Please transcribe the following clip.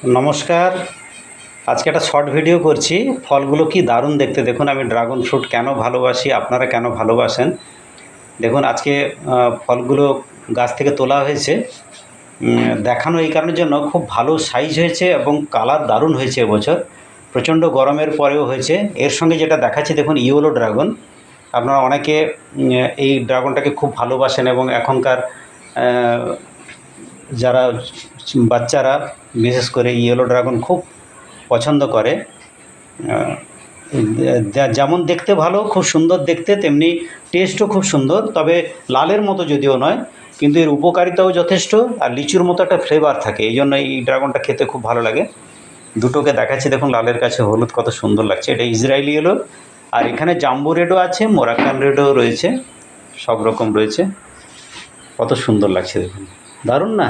নমস্কার। আজকে একটা শর্ট ভিডিও করছি। ফলগুলো কি দারুণ দেখতে, দেখুন। আমি ড্রাগন ফ্রুট কেন ভালোবাসি, আপনারা কেন ভালোবাসেন দেখুন। আজকে ফলগুলো গাছ থেকে তোলা হয়েছে, দেখানো এই কারণের জন্য খুব ভালো সাইজ হয়েছে এবং কালার দারুণ হয়েছে এবছর। প্রচণ্ড গরমের পরেও হয়েছে। এর সঙ্গে যেটা দেখাচ্ছি দেখুন, ইয়েলো ড্রাগন। আপনারা অনেকে এই ড্রাগনটাকে খুব ভালোবাসেন এবং এখনকার যারা বাচ্চারা বিশেষ করে ইয়েলো ড্রাগন খুব পছন্দ করে। যেমন দেখতে ভালো, খুব সুন্দর দেখতে, তেমনি টেস্টও খুব সুন্দর। তবে লালের মতো যদিও নয়, কিন্তু এর উপকারিতাও যথেষ্ট, আর লিচুর মতো একটা ফ্লেভার থাকে। এই জন্য এই ড্রাগনটা খেতে খুব ভালো লাগে। দুটোকে দেখাচ্ছি দেখুন, লালের কাছে হলুদ, কত সুন্দর লাগছে। এটা ইসরায়েলি ইয়েলো, আর এখানে জাম্বো রেডও আছে, মোরাক্কান রেডও রয়েছে, সব রকম রয়েছে। কত সুন্দর লাগছে দেখুন, দারুণ না?